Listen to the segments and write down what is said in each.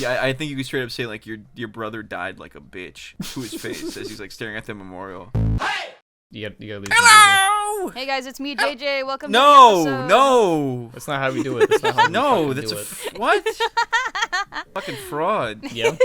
Yeah, I think you could straight up say like your brother died like a bitch to his face as he's like staring at the memorial. You gotta leave. Hello! Hey guys, it's me, JJ. Welcome to No, the episode. no. That's not how we do it. That's not how we No, fucking that's do it. what? Fucking fraud. Yeah.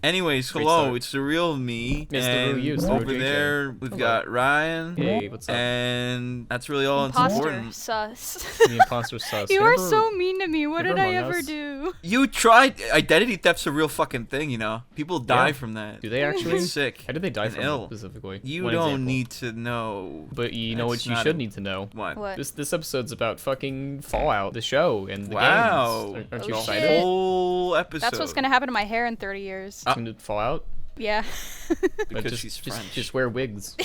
Anyways, Great hello, start. it's the real me. It's the and real you, it's the real over JJ. there we've Hello. got Ryan. Hey, what's up? And that's really all that's Imposter important. sus. The imposter sus. You are Never- so mean to me. What never did I among ever us. do? You tried identity theft's a real fucking thing, you know. People die Yeah. from that. Do they actually? It's sick. How did they die and from ill. it specifically? You One don't example. need to know. But you know That's what you not should a- need to know. What? What? This episode's about fucking Fallout, the show, and the Wow. games. Aren't Oh, you shit. excited? Whole episode. That's what's gonna happen to my hair in 30 years. To Fallout? Yeah. Because just, she's just, French. just wear wigs.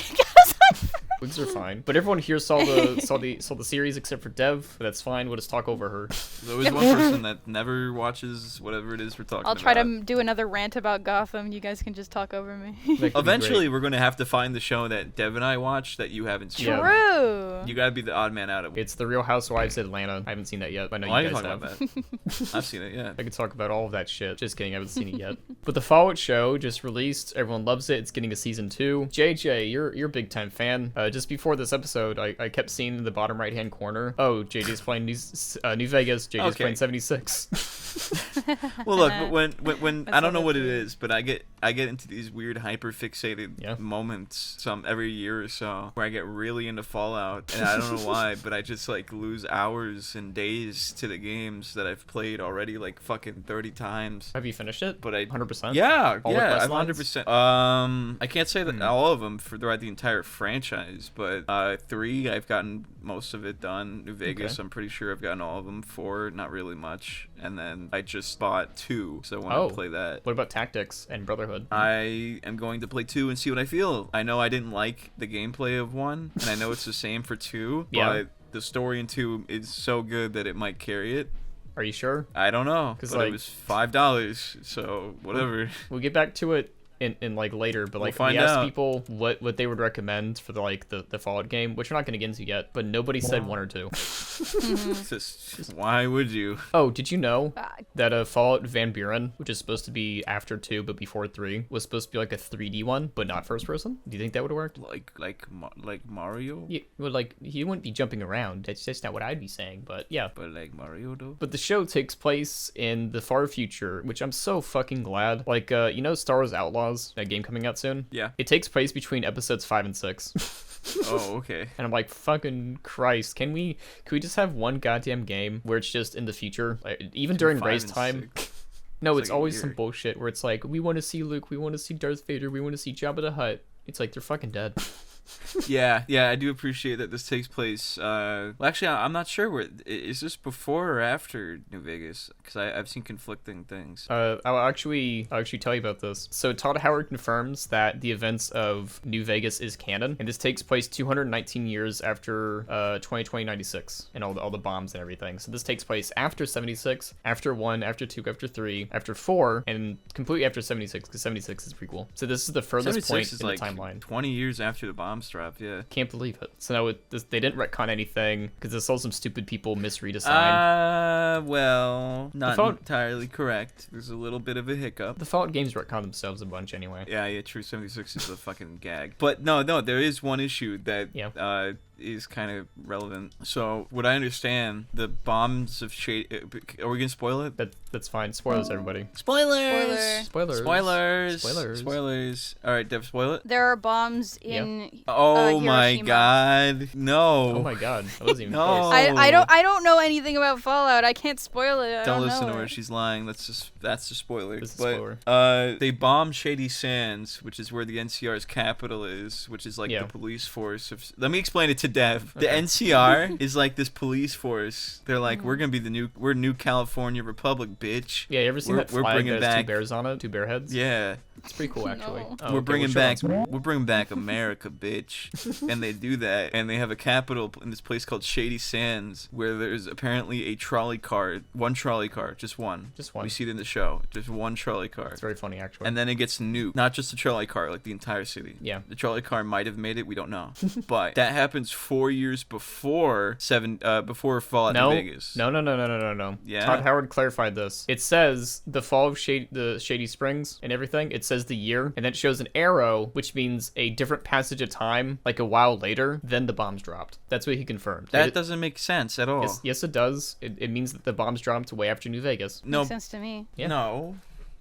Wigs are fine. But everyone here saw the series except for Dev. That's fine. We'll just talk over her. There's always one person that never watches whatever it is we're talking I'll about. try to do another rant about Gotham. You guys can just talk over me. That could be Eventually, great. we're going to have to find the show that Dev and I watched that you haven't seen. Yeah. True. You got to be the odd man out of it. It's The Real Housewives of Atlanta. I haven't seen that yet, but I know Why are you you guys talking have. about that? I've seen it, yeah. I could talk about all of that shit. Just kidding, I haven't seen it yet. But the Fallout show just released. Everyone loves it. It's getting a season 2. JJ, you're a big time fan. Just before this episode, I kept seeing in the bottom right hand corner, oh, JJ's playing New Vegas. JJ's Okay. playing 76. Well, look, but when That's I don't all know what that's it weird. is, but I get into these weird hyper fixated Yeah. moments every year or so where I get really into Fallout, and I don't know why, but I just like lose hours and days to the games that I've played already like fucking 30 times. Have you finished it? But I 100%? Yeah, All the yeah, quest I've lines? 100%. I can't say that all of them throughout the entire franchise, but 3, I've gotten most of it done. New Vegas, Okay. I'm pretty sure I've gotten all of them. 4, not really much, and then I just bought 2, so I want Oh. to play that. What about Tactics and Brotherhood? I am going to play 2 and see what I feel. I know I didn't like the gameplay of 1, and I know it's the same for 2, Yeah. but the story in 2 is so good that it might carry it. Are you sure? I don't know, 'Cause, but like- it was $5, so whatever. We'll get back to it in like later, but like find we asked out. people what they would recommend for the Fallout game, which we're not going to get into yet, but nobody said 1 or 2. It's just, why would you? Oh, did you know Uh, that Fallout Van Buren, which is supposed to be after 2 but before 3, was supposed to be like a 3D one, but not first person? Do you think that would have worked? Like Mario? Yeah, well, like he wouldn't be jumping around. That's not what I'd be saying, but yeah. But like Mario though? But the show takes place in the far future, which I'm so fucking glad. Like, you know Star Wars Outlaws, that game coming out soon? Yeah. It takes place between episodes 5 and 6. Oh, okay. And I'm like, fucking Christ, can we just have one goddamn game where it's just in the future? Like, even during 5 race and time. 6. No, It's it's like a always year. some bullshit where it's like, we want to see Luke, we want to see Darth Vader, we want to see Jabba the Hutt. It's like, they're fucking dead. Yeah, I do appreciate that this takes place. Well, actually, I'm not sure where. Is this before or after New Vegas? Because I've seen conflicting things. I'll actually tell you about this. So Todd Howard confirms that the events of New Vegas is canon, and this takes place 219 years after 2096 and all the bombs and everything. So this takes place after 76, after 1, after 2, after 3, after 4, and completely after 76 because 76 is prequel. So this is the furthest 76 point is in like the timeline. 20 years after the bombs dropped. Yeah. Can't believe it. So now they didn't retcon anything because they saw some stupid people misread a sign. Well, not Fallout- entirely correct. There's a little bit of a hiccup. The Fallout games retcon themselves a bunch anyway. Yeah, true. 76 is a fucking gag. But no, there is one issue that Yeah. is kind of relevant. So, what I understand, the bombs of shade. Are we gonna spoil it? That's fine. Spoilers, everybody. Spoilers. Spoilers. Spoilers. Spoilers. Spoilers. All right, Dev, spoil it. there are bombs in. Oh my Hiroshima. God! No. Oh my god, that wasn't even No. close. I don't know anything about Fallout. I can't spoil it. I Don't don't listen know to her. it. She's lying. That's the spoiler. This is a But spoiler. they bomb Shady Sands, which is where the NCR's capital is, which is like Yeah. the police force of. Let me explain it to Dev. The Okay. NCR is like this police force. They're like, we're gonna be we're New California Republic, bitch. Yeah, you ever seen We're- that we're flag bringing that has back- 2 bears on it? 2 bear heads? Yeah. It's pretty cool, actually. No. Oh, We're okay, bringing we'll back show on we're bringing back America, bitch. And they do that, and they have a capital in this place called Shady Sands, where there's apparently a trolley car, one trolley car, just one. Just one. We see it in the show, just one trolley car. It's very funny, actually. And then it gets nuked. Not just the trolley car, like the entire city. Yeah. The trolley car might have made it, we don't know. But that happens 4 years before before Fallout New Vegas. No. Yeah? Todd Howard clarified this. It says the fall of the Shady Springs and everything. It says the year, and then it shows an arrow, which means a different passage of time, like a while later, then the bombs dropped. That's what he confirmed. That doesn't make sense at all. Yes, it does. It means that the bombs dropped way after New Vegas. No. Makes sense to me. Yeah. No.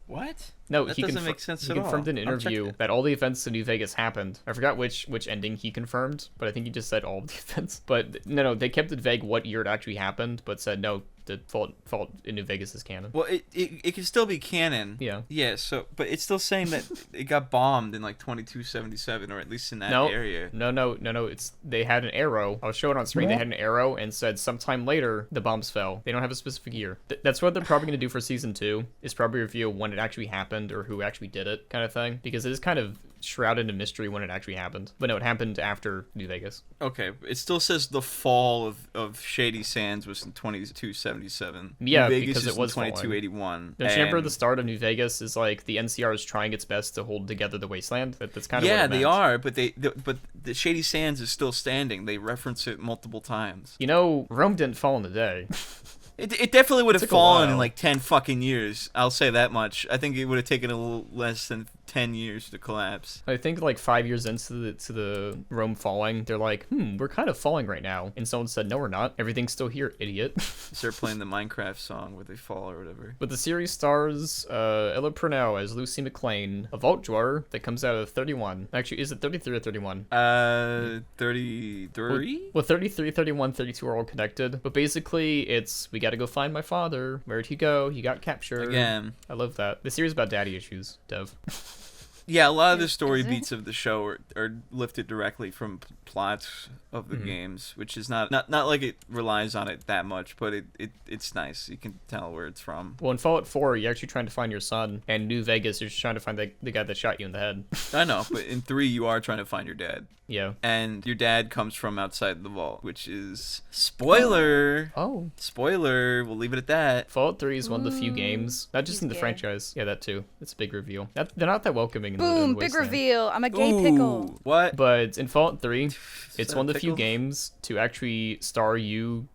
What? No, that he doesn't make sense he at all. confirmed in an I'll check interview it. that all the events in New Vegas happened. I forgot which ending he confirmed, but I think he just said all of the events. But no, they kept it vague what year it actually happened, but said no, the Fallout in New Vegas is canon. Well, it can still be canon. Yeah. Yeah, so, but it's still saying that it got bombed in like 2277, or at least in that area. No. They had an arrow. I was showing on screen. They had an arrow and said sometime later the bombs fell. They don't have a specific year. That's what they're probably going to do for season 2. Is probably reveal when it actually happened or who actually did it, kind of thing. Because it is kind of shrouded in mystery when it actually happened. But no, it happened after New Vegas. Okay, it still says the fall of Shady Sands was in 2277. Yeah, New Vegas because is it was in 2281. Don't you remember the start of New Vegas is like the NCR is trying its best to hold together the wasteland? That's kind of what it they meant. are, but but the Shady Sands is still standing. They reference it multiple times. You know, Rome didn't fall in a day. It definitely would have took a fallen in while. like 10 fucking years. I'll say that much. I think it would have taken a little less than 10 years to collapse. I think like 5 years into the Rome falling, they're like, we're kind of falling right now. And someone said, no, we're not. Everything's still here, idiot. Start playing the Minecraft song where they fall or whatever. But the series stars Ella Purnell as Lucy McLean, a vault drawer that comes out of 31. Actually, is it 33 or 31? 33? Well, 33, 31, 32 are all connected. But basically, it's, we gotta go find my father. Where'd he go? He got captured. Again. I love that. The series is about daddy issues, Dev. Yeah, a lot of the story Is it? beats of the show are lifted directly from plots of the games, which is not like it relies on it that much, but it's nice. You can tell where it's from. Well, in Fallout 4, you're actually trying to find your son, and New Vegas, you're just trying to find the guy that shot you in the head. I know, but in 3, you are trying to find your dad. Yeah. And your dad comes from outside the vault, which is... Spoiler! Oh. Spoiler! We'll leave it at that. Fallout 3 is one of the few Ooh, games, not just he's in the gay. franchise. Yeah, that too. It's a big reveal. They're not that welcoming in the Boom! Big Wasteland. reveal. I'm a gay pickle. What? But in Fallout 3, it's that one of the few pickle? games to actually star you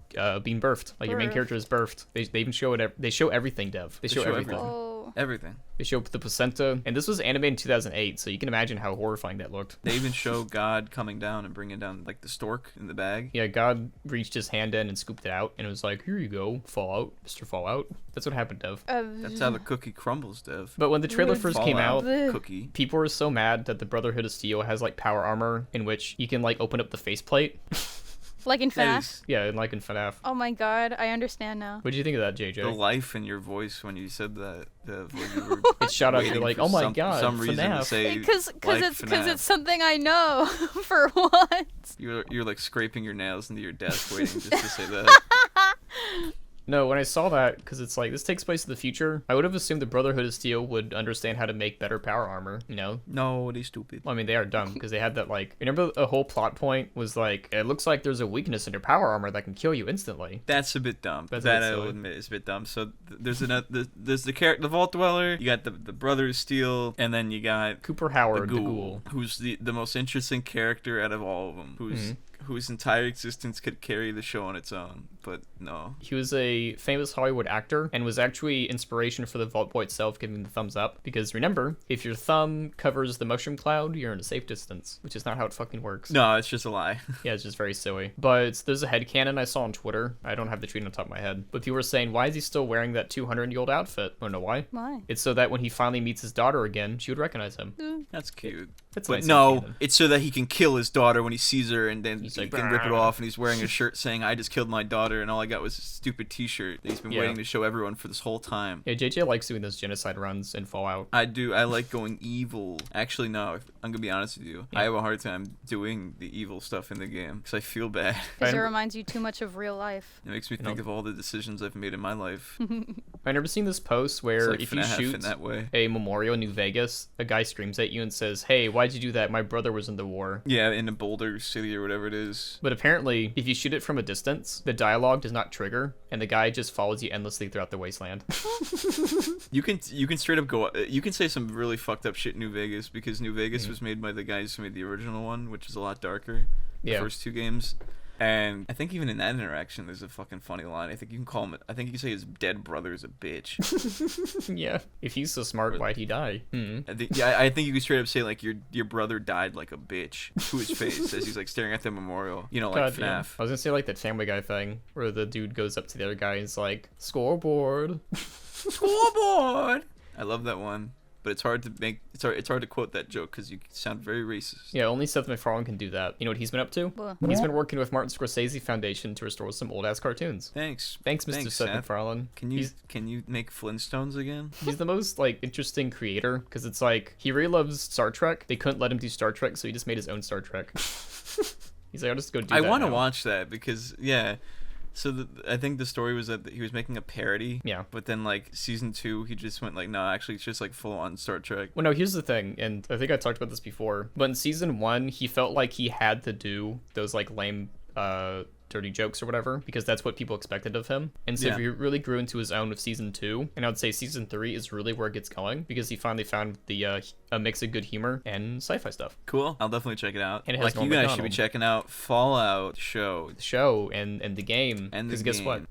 being birthed. Like your main Birth. character is birthed. They even show it. They show everything, Dev. They show show everything. everything. Oh. Everything. They show the placenta, and this was animated in 2008, so you can imagine how horrifying that looked. They even show God coming down and bringing down, like, the stork in the bag. Yeah, God reached his hand in and scooped it out, and it was like, here you go, Fallout, Mr. Fallout. That's what happened, Dev. That's how the cookie crumbles, Dev. But when the trailer Weird. first came Fallout out, Bleh. cookie. people were so mad that the Brotherhood of Steel has like power armor in which you can like open up the faceplate. Like in That FNAF. is Yeah, and like in FNAF. Oh my god, I understand now. What did you think of that, the JJ? life in your voice when you said that, Dev. When you were It shot out. You're waiting like, for oh my god, some reason to FNAF. say Because like it's FNAF. something I know for once. You're like scraping your nails into your desk waiting just to say that. No, when I saw that, because it's like, this takes place in the future, I would have assumed the Brotherhood of Steel would understand how to make better power armor, you know? No, they stupid. Well, I mean, they are dumb, because they had that, like, remember a whole plot point was like, it looks like there's a weakness in your power armor that can kill you instantly. That's a bit dumb. That's a that bit I will silly. admit is a bit dumb. So there's the Vault Dweller. You got the Brother of Steel, and then you got Cooper the Howard, the Ghoul, Ghoul. who's the most interesting character out of all of them. Whose entire existence could carry the show on its own, but no. He was a famous Hollywood actor and was actually inspiration for the Vault Boy itself, giving the thumbs up. Because remember, if your thumb covers the mushroom cloud, you're in a safe distance, which is not how it fucking works. No, it's just a lie. Yeah, it's just very silly. But there's a headcanon I saw on Twitter. I don't have the tweet on top of my head. But people were saying, why is he still wearing that 200-year-old outfit? I don't know why. Why? It's so that when he finally meets his daughter again, she would recognize him. That's cute. That's But nice no, headcanon. it's so that he can kill his daughter when he sees her, and then He's he like, can rip it "Bah." off, and he's wearing a shirt saying, I just killed my daughter, and all I got was a stupid t-shirt that he's been Yeah. waiting to show everyone for this whole time. Yeah, JJ likes doing those genocide runs in Fallout. I do. I like going evil. Actually, no. I'm gonna be honest with you. Yeah. I have a hard time doing the evil stuff in the game because I feel bad. Because it I- reminds you too much of real life. It makes me You think know- of all the decisions I've made in my life. I've never seen this post It's where like if you FNAF shoot in that way. a memorial in New Vegas, a guy screams at you and says, hey, why'd you do that? My brother was in the war. Yeah, in a Boulder City or whatever it is. But apparently, if you shoot it from a distance, the dialogue does not trigger, and the guy just follows you endlessly throughout the wasteland. You can straight up go. You can say some really fucked up shit in New Vegas because New Vegas was made by the guys who made the original one, which is a lot darker. the Yeah. first two games. And I think even in that interaction, there's a fucking funny line. I think you can call him. I think you can say his dead brother is a bitch. Yeah. If he's so smart, why'd he die? I think you can straight up say like your brother died like a bitch to his face as he's like staring at the memorial. You know, like God, yeah. FNAF. I was gonna say like that Family Guy thing where the dude goes up to the other guy and is like, scoreboard. Scoreboard. I love that one, but it's hard to make. It's hard to quote that joke because you sound very racist. Yeah, only Seth MacFarlane can do that. You know what he's been up to? What? He's been working with Martin Scorsese Foundation to restore some old ass cartoons. Thanks, Thanks, Mr. Seth MacFarlane. Can you make Flintstones again? He's the most like interesting creator because it's like he really loves Star Trek. They couldn't let him do Star Trek, so he just made his own Star Trek. He's like, I'll just go do that. I want to now. watch that because So I think the story was that he was making a parody. Yeah. But then like season 2, he just went like, no, actually it's just like full on Star Trek. Well, no, here's the thing, and I think I talked about this before. But in season 1, he felt like he had to do those like lame, dirty jokes or whatever because that's what people expected of him. And so he really grew into his own with season 2. And I would say season 3 is really where it gets going because he finally found the a mix of good humor and sci-fi stuff. Cool. I'll definitely check it out. And it has like Norm you guys should Macdonald. be checking out Fallout show. The show and the game. And the because guess what?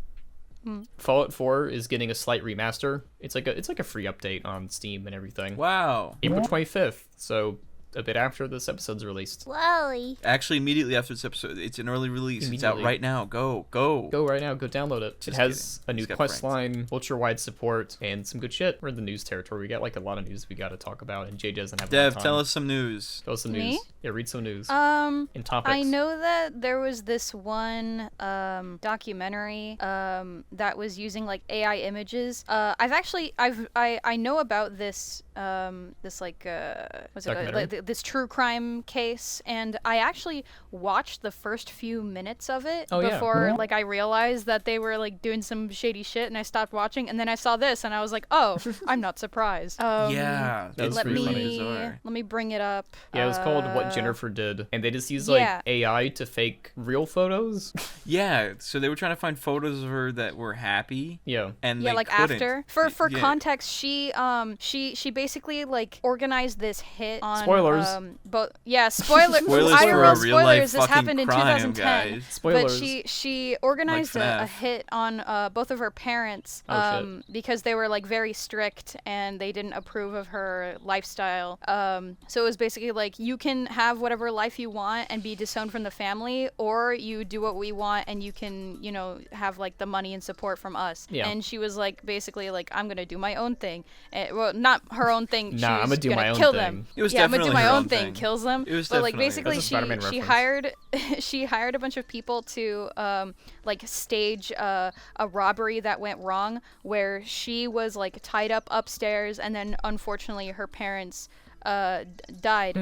game. Fallout 4 is getting a slight remaster. It's like a free update on Steam and everything. Wow. April 25th. So a bit after this episode's released. Wally. Actually, immediately after this episode, it's an early release. It's out Immediately. right now. Go. Go right now. Go download it. Just it has kidding. a new Just got quest pranked. line, ultra-wide support, and some good shit. We're in the news territory. We got like a lot of news we got to talk about, and Jay doesn't have a lot of Dev, time. tell us some news. Tell us some Me? news. Yeah, read some news. In topics. I know that there was this one documentary that was using like AI images. I know about this what's it called? Documentary? Like, this true crime case, and I actually watched the first few minutes of it Oh, yeah. before like I realized that they were like doing some shady shit, and I stopped watching, and then I saw this, and I was like, oh, I'm not surprised. Yeah, That was it's Let pretty me funny. bizarre. let me bring it up. Yeah, it was called What Jennifer Did, and they just use like yeah. AI to fake real photos. Yeah, so they were trying to find photos of her that were happy, Yeah. and Yeah, they like couldn't. after. For Yeah. context, she basically like organized this hit on Spoilers. Spoiler Spoilers IRL for a real life spoilers. This fucking happened in crime, 2010. guys. Spoilers. But she organized Like a FNAF. hit on both of her parents Oh, shit. because they were like very strict and they didn't approve of her lifestyle. So it was basically like, you can have whatever life you want and be disowned from the family, or you do what we want and you can, have like the money and support from us. Yeah. And she was like basically like, I'm gonna do my own thing. Well, not her own thing. Nah, she I'm was gonna do my own kill thing. them. It was I'm gonna do definitely my her own own thing. thing. Kills them. It was But like definitely- basically That's a Spider-Man she reference. hired she hired a bunch of people to like stage a robbery that went wrong, where she was like tied up upstairs, and then unfortunately her parents died.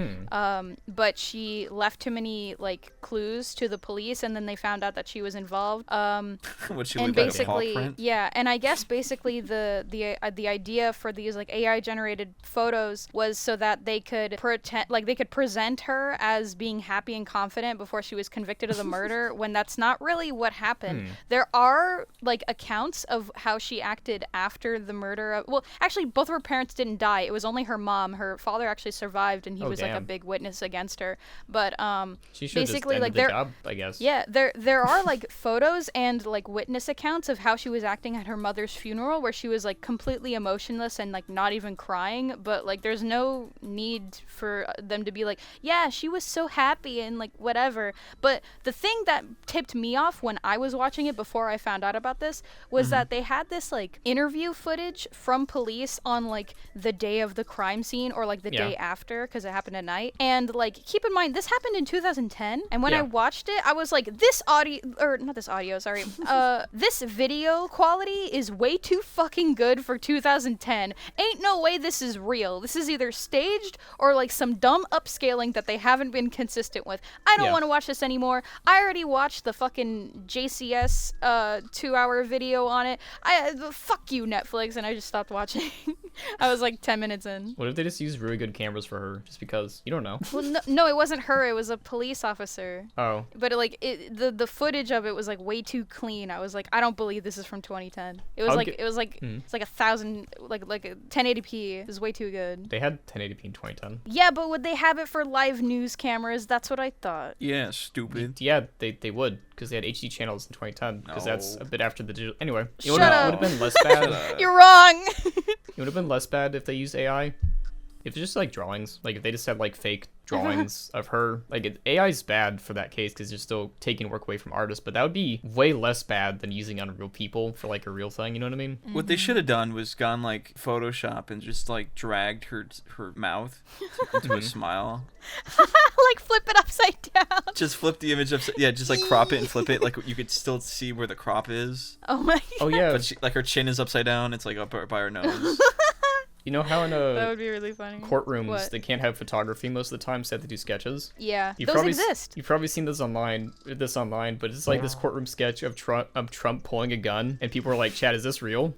But she left too many like clues to the police, and then they found out that she was involved. What she And looked like a paw basically, print? yeah, and I guess basically the idea for these like AI generated photos was so that they could present her as being happy and confident before she was convicted of the murder, when that's not really what happened. There are like accounts of how she acted after the murder. Well, actually, both of her parents didn't die. It was only her mom. Her father actually survived, and he Oh, was like a damn. big witness against her. But She should basically just like ended the there. job, I guess. Yeah, there are like photos and like witness accounts of how she was acting at her mother's funeral, where she was like completely emotionless and like not even crying, but like there's no need for them to be like, yeah, she was so happy and like whatever. But the thing that tipped me off when I was watching it before I found out about this was that they had this like interview footage from police on like the day of the crime scene, or like the Yeah. day after, because it happened at night. And like, keep in mind, this happened in 2010, and when Yeah. I watched it, I was like, this video quality is way too fucking good for 2010. Ain't no way this is real. This is either staged or like some dumb upscaling that they haven't been consistent with. I don't Yeah. want to watch this anymore. I already watched the fucking JCS 2-hour video on it. Fuck you, Netflix, and I just stopped watching. I was like 10 minutes in. What if they just use really good good cameras for her, just because you don't know. Well, no, it wasn't her. It was a police officer. Oh. But the footage of it was like way too clean. I was like, I don't believe this is from 2010. It was it's like 1,000 like a 1080p. It was way too good. They had 1080p in 2010. Yeah, but would they have it for live news cameras? That's what I thought. Yeah, stupid. Yeah, they would, because they had HD channels in 2010. Because that's a bit after the digital. Anyway, it would Shut have up. been less bad. You're wrong. It would have been less bad if they used AI. If it's just like drawings, like if they just had like fake drawings of her, like AI is bad for that case because you're still taking work away from artists, but that would be way less bad than using unreal people for like a real thing. You know what I mean? What they should have done was gone like Photoshop and just like dragged her mouth into a smile. Like flip it upside down. Just flip the image upside. Yeah, just like crop it and flip it. Like you could still see where the crop is. Oh my. Oh yeah. But like her chin is upside down. It's like up by her nose. You know how in That would be really funny. courtrooms What? they can't have photography most of the time, so they have to do sketches? Yeah, You've those probably exist. You've probably seen this online, but it's like this courtroom sketch of Trump pulling a gun, and people are like, "Chat, is this real?"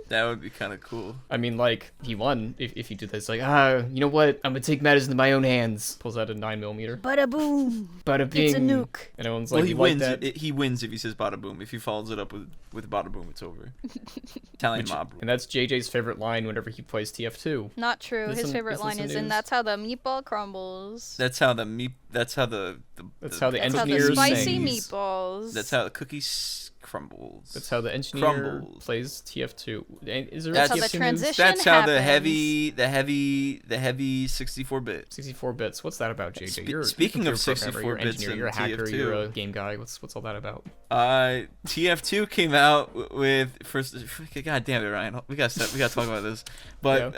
That would be kind of cool. I mean, like, he won if you do this. Like, you know what? I'm gonna take matters into my own hands. Pulls out a 9mm. Bada boom. Bada bing. It's a nuke. And everyone's Well, like, he "You like wins. that?" He wins if he says bada boom. If he follows it up with bada boom, it's over. Italian mob. And that's JJ's favorite line whenever he plays TF2. Not true. His favorite line is, and that's how the meatball crumbles. That's how the meat. That's how the That's how the That's how the engineer spicy sings. meatballs. That's how the cookies crumbles. That's how the engineer Crumbles. plays TF2. Is there That's a how the TF2 news? transition That's how the happens. heavy 64-bit. 64 bits. What's that about, JJ? You're Speaking you're of a programmer, 64 you're an bits engineer, and you're a hacker, TF2. you're a game guy. What's all that about? TF2 came out with first. God damn it, Ryan. We gotta talk about this. But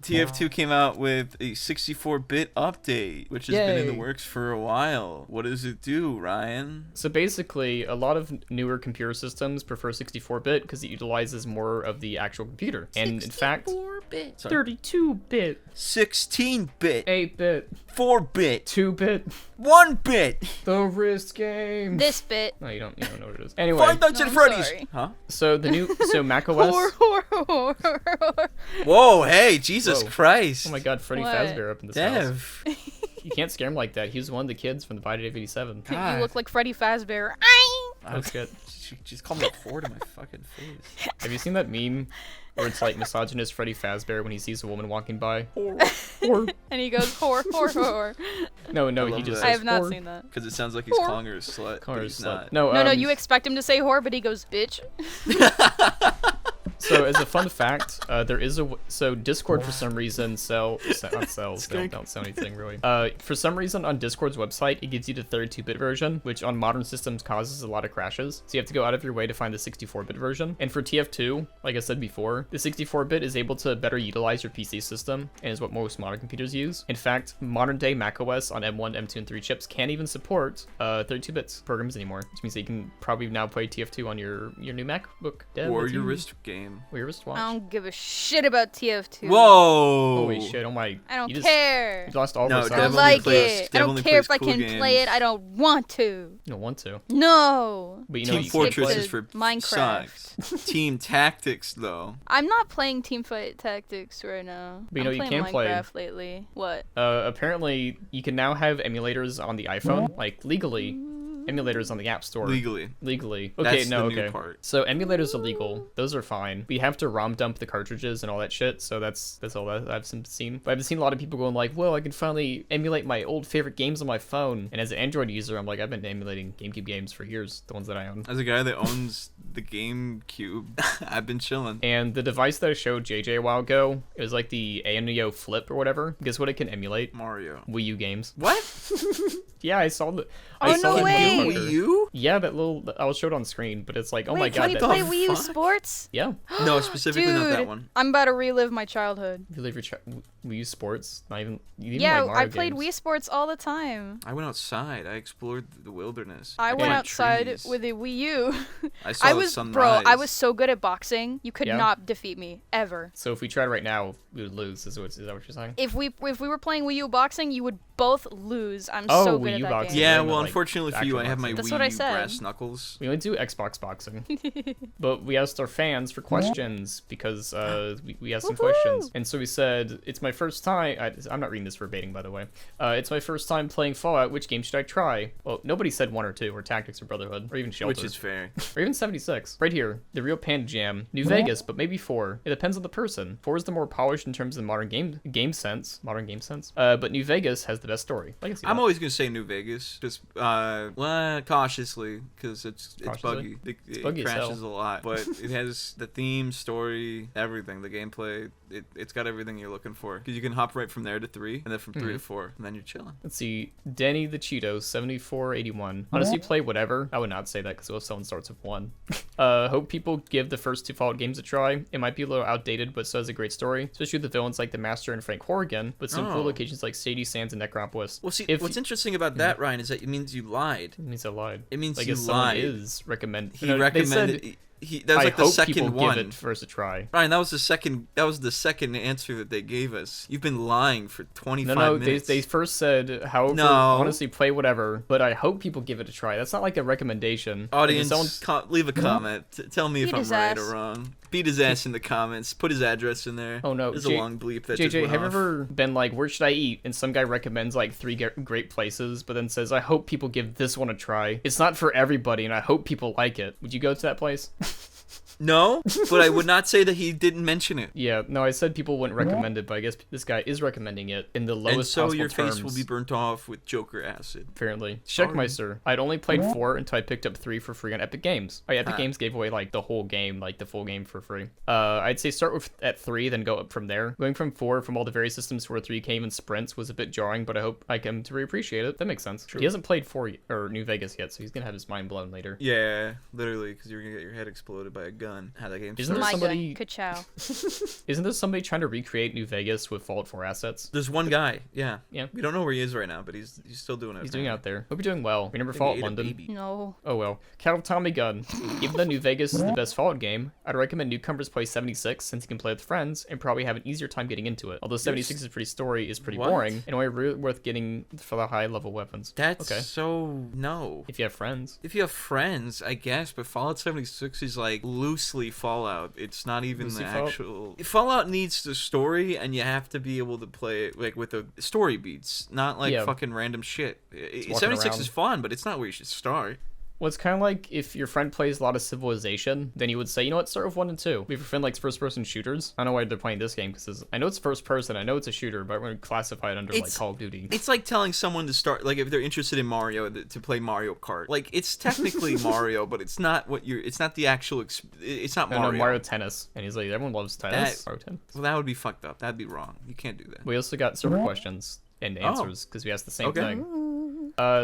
TF2 came out with a 64-bit update, which has been in the Yay. works for a while. What does it do, Ryan? So basically, a lot of newer computer systems prefer 64-bit because it utilizes more of the actual computer. And in fact, 64-bit. 32-bit, 16-bit. 8-bit, 4-bit. 2-bit, 1-bit. the wrist game. This bit. No, you don't know what it is. Anyway, Five Nights No, at I'm Freddy's. sorry. Huh? so macOS. Whore. Whoa, hey, Jesus Whoa. Christ. Oh my God, Freddy What? Fazbear up in this house. Dev. You can't scare him like that. He was one of the kids from the Bite of 87. You look like Freddy Fazbear. That's good. She just called me a whore to my fucking face. Have you seen that meme where it's like misogynist Freddy Fazbear when he sees a woman walking by? And he goes, whore. No, I he love just that. I says have not whore. seen that. Because it sounds like he's Whore. calling her a slut. Call her but a he's slut. not. No, You expect him to say whore, but he goes, bitch. So as a fun fact, there is so Discord for some reason not sells. They don't sell anything really. For some reason on Discord's website, it gives you the 32-bit version, which on modern systems causes a lot of crashes. So you have to go out of your way to find the 64-bit version. And for TF2, like I said before, the 64-bit is able to better utilize your PC system and is what most modern computers use. In fact, modern day macOS on M1, M2, and 3 chips can't even support 32-bit programs anymore, which means that you can probably now play TF2 on your new MacBook. Or your wrist game. Or your wristwatch. I don't give a shit about TF2. Whoa! Holy shit! Oh my! I don't you care. You lost all No, of I us. don't Dev like plays- it. I Dev don't only care if I plays can cool play it. games. I don't want to. You don't want to. No. But you know Team what you Fortress can is play? for Minecraft. sucks. Team Tactics, though. I'm not playing Teamfight Tactics right now. But you know I'm you playing can play. Minecraft lately. What? Apparently, you can now have emulators on the iPhone, like legally. Emulators on the App Store. Legally. Okay, That's no, the new okay. part. So emulators are legal. Those are fine. We have to ROM dump the cartridges and all that shit. So that's all that I've seen. But I've seen a lot of people going like, "Well, I can finally emulate my old favorite games on my phone." And as an Android user, I'm like, I've been emulating GameCube games for years, the ones that I own. As a guy that owns the GameCube, I've been chilling. And the device that I showed JJ a while ago, it was like the Neo Flip or whatever. Guess what it can emulate? Mario. Wii U games. What? Yeah, I saw the. Oh, I saw no that way! motherfucker. Wii U? Yeah, that little. I'll show it on screen, but it's like, oh Wait, my can god, we that. play the Wii U fuck? Sports? Yeah, No, specifically not that Dude, one. I'm about to relive my childhood. you live your Wii U Sports. Not even. You didn't Yeah, like Mario I played games. Wii Sports all the time. I went outside. I explored the wilderness. I went planted outside trees. with a Wii U. I saw the was, sunrise. bro, I was so good at boxing. You could Yeah? not defeat me ever. So if we tried right now, we would lose. Is that what you're saying? If we were playing Wii U boxing, you would both lose. I'm Oh, so Wii good at that U-box. game. Yeah, Game, well, like, unfortunately for you, I have my That's Wii what I U said. brass knuckles. We only do Xbox boxing. But we asked our fans for questions because we asked some questions. And so we said, it's my first time. I'm not reading this verbatim, by the way. It's my first time playing Fallout. Which game should I try? Well, nobody said 1 or 2, or Tactics or Brotherhood, or even Shelter. Which is fair. Or even 76. Right here, the real Panda Jam. New Vegas, but maybe 4. It depends on the person. 4 is the more polished in terms of the modern game sense. But New Vegas has the best story. I can see that. I'm always gonna say New Vegas, just cautiously, because it's buggy. It buggy as crashes hell. a lot, but it has the theme, story, everything. The gameplay, it's got everything you're looking for. Because you can hop right from there to 3, and then from 3 to 4, and then you're chilling. Let's see. Danny the Cheeto, 7481. Honestly, play whatever. I would not say that because what if someone starts with 1? Hope people give the first 2 Fallout games a try. It might be a little outdated, but still has a great story, especially with the villains like the Master and Frank Horrigan, but some cool locations like Shady Sands and Necropolis. Well, see, what's interesting about that, Ryan, is that it means you lied. It means I lied. It means like you if someone lied. is recommend. He recommended. That was I like the hope second people one. give it first a try. Ryan, that was the second. That was the second answer that they gave us. You've been lying for 25 No, minutes. they first said, however, honestly, play whatever, but I hope people give it a try. That's not like a recommendation. Audience, Like, leave a comment. Tell me if Beat I'm his right ass. or wrong. Beat his ass in the comments. Put his address in there. Oh no, There's a long bleep that just JJ, went have you off. ever been like, where should I eat? And some guy recommends like 3 great places, but then says, I hope people give this one a try. It's not for everybody, and I hope people like it. Would you go to that place? No, but I would not say that he didn't mention it. Yeah, no, I said people wouldn't recommend it, but I guess this guy is recommending it in the lowest And so possible your terms. face will be burnt off with Joker acid. Apparently. Checkmeister. I'd only played 4 until I picked up 3 for free on Epic Games. Oh yeah, Epic Games gave away like the whole game, like the full game for free. I'd say start with at 3, then go up from there. Going from 4 from all the various systems where 3 came in sprints was a bit jarring, but I hope I come to reappreciate it. That makes sense. He hasn't played 4 or New Vegas yet, so he's gonna have his mind blown later. Yeah, literally, because you're gonna get your head exploded by a gun. How that game Isn't there starts. somebody? Ka-chow. Isn't there somebody trying to recreate New Vegas with Fallout 4 assets? There's one guy. Yeah. Yeah. We don't know where he is right now, but he's still doing it. He's doing it out there. Hope you're doing well. Remember Maybe Fallout ate a London? baby. No. Oh well. Cattle Tommy Gun. Even though New Vegas is the best Fallout game, I'd recommend newcomers play 76 since you can play with friends and probably have an easier time getting into it. Although 76's story is pretty What? boring and only really worth getting for the high level weapons. That's okay. so no. If you have friends. If you have friends, I guess, but Fallout 76 is like loosely Fallout. It's not even Loosely the Fallout? actual. Fallout needs the story, and you have to be able to play it like with the story beats, not like Yeah. fucking random shit. walking 76 around. is fun, but it's not where you should start. Well, it's kind of like if your friend plays a lot of Civilization, then you would say, you know what, start with 1 and 2. If your friend likes first-person shooters, I don't know why they're playing this game, because I know it's first-person, I know it's a shooter, but we're going to classify it under, like, Call of Duty. It's like telling someone to start, like, if they're interested in Mario, to play Mario Kart. Like, it's technically Mario, but it's not what you're. It's not the actual. It's not Mario. No, Mario Tennis. And he's like, everyone loves tennis. Mario Tennis. Well, that would be fucked up. That'd be wrong. You can't do that. We also got server questions and answers, because we asked the same thing.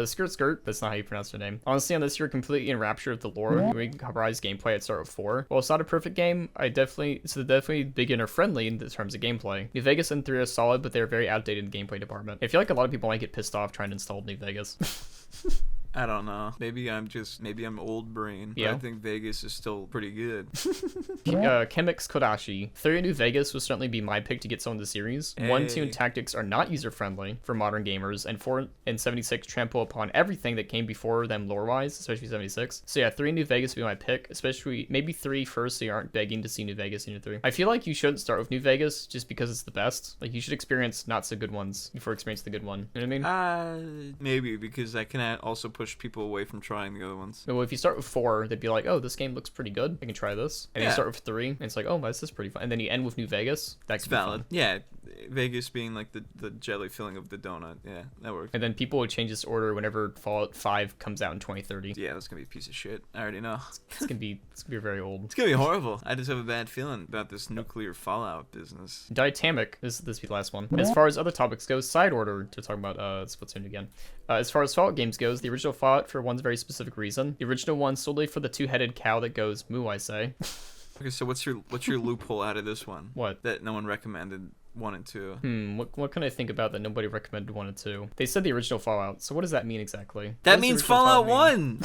Skirt, that's not how you pronounce her name. Honestly, on this, you're completely enraptured with the lore. We coverized gameplay at start with 4. While it's not a perfect game, it's definitely beginner friendly in terms of gameplay. New Vegas and 3 are solid, but they're very outdated in the gameplay department. I feel like a lot of people might get pissed off trying to install New Vegas. I don't know. Maybe I'm old brain. But Yeah. I think Vegas is still pretty good. Chemix Kodashi. 3 New Vegas would certainly be my pick to get someone in the series. 1, 2, and Hey. Tactics are not user-friendly for modern gamers, and 4 and 76 trample upon everything that came before them lore-wise, especially 76. So yeah, 3 New Vegas would be my pick, especially maybe 3 first so you aren't begging to see New Vegas in your 3. I feel like you shouldn't start with New Vegas just because it's the best. Like, you should experience not so good ones before experience the good one. You know what I mean? Maybe, because that can also push people away from trying the other ones. Well, if you start with 4, they'd be like, oh, this game looks pretty good. I can try this. And Yeah. you start with 3, and it's like, oh, this is pretty fun. And then you end with New Vegas. That's It's valid. Yeah, Vegas being like the jelly filling of the donut. Yeah, that works. And then people would change this order whenever Fallout 5 comes out in 2030. Yeah, that's gonna be a piece of shit. I already know. It's gonna be very old. It's gonna be horrible. I just have a bad feeling about this nuclear fallout business. Diatamic. This will be the last one. As far as other topics goes, side order to talk about Splatoon again. As far as Fallout games goes, the original Fallout for one very specific reason. The original one solely for the 2-headed cow that goes moo, I say. Okay, so what's your loophole out of this one? What? That no one recommended 1 and 2. What can I think about that nobody recommended 1 and 2? They said the original Fallout, so what does that mean exactly? That means Fallout 1.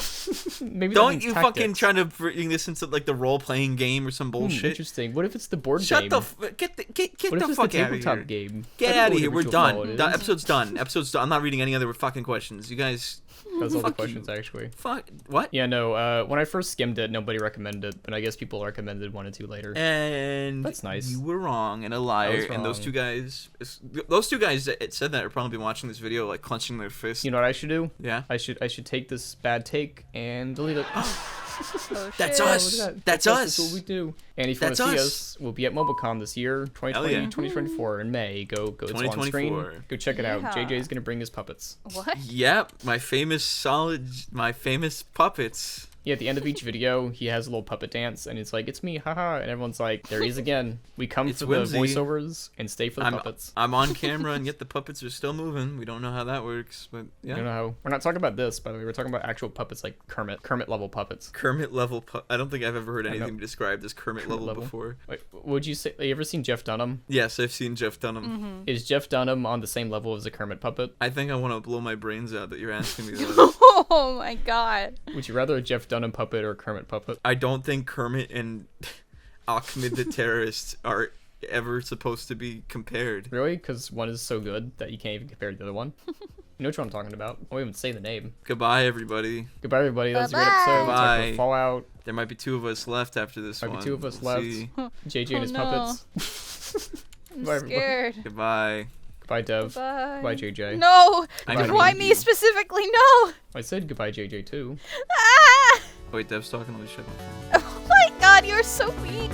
Maybe that Don't means you tactics. fucking try to bring this into like the role-playing game or some bullshit. Interesting. What if it's the board Shut game? get What the if it's fuck the out of tabletop here. game? Get I don't out know of here. what We're original done. Fallout The is. episode's done. Episode's done. I'm not reading any other fucking questions. You guys. Those are all the Fuck you. questions, actually. Fuck. What? Yeah, no, when I first skimmed it, nobody recommended it, but I guess people recommended 1 and 2 later. And That's nice. You were wrong and a liar. And those two guys that said that are probably watching this video like clenching their fists. You know what I should do? Yeah. I should take this bad take and delete it. Oh, That's shit. us. Look at that. That's That's us. what we do. And if you want to That's see us. us, we'll be at MobileCon this year, 2020, yeah. 2024 in May. Go. It's on screen. 2024. Go check it out. Yeah. JJ's gonna bring his puppets. What? Yep. My famous puppets. Yeah, at the end of each video, he has a little puppet dance, and it's like, "It's me, haha!" And everyone's like, "There he is again." We come It's for whimsy. the voiceovers and stay for the puppets. I'm on camera and yet the puppets are still moving. We don't know how that works, but I yeah. don't know how. We're not talking about this, by the way. We're talking about actual puppets like Kermit level puppets. Kermit level. I don't think I've ever heard I know. anything described as Kermit level before. Wait, would you say? Have you ever seen Jeff Dunham? Yes, I've seen Jeff Dunham. Is Jeff Dunham on the same level as a Kermit puppet? I think I want to blow my brains out that you're asking me that. Oh my god. Would you rather a Jeff Dunham puppet or a Kermit puppet? I don't think Kermit and Ahmed the terrorist are ever supposed to be compared. Really? Because one is so good that you can't even compare to the other one. You know which one I'm talking about. I won't even say the name. Goodbye, everybody. Goodbye, everybody. That was a great Bye-bye. episode. We talked Bye. about Fallout. There might be 2 of us left after this Might one. be 2 of us We'll left. see. JJ and his no. puppets. I'm Bye, everybody. scared. Goodbye. Goodbye, Dev. Bye. Goodbye, JJ. No. I know Why you me do. specifically? No. I said goodbye, JJ, too. Ah! Wait, Dev's talking. Let me check my phone. Oh my god, you're so mean.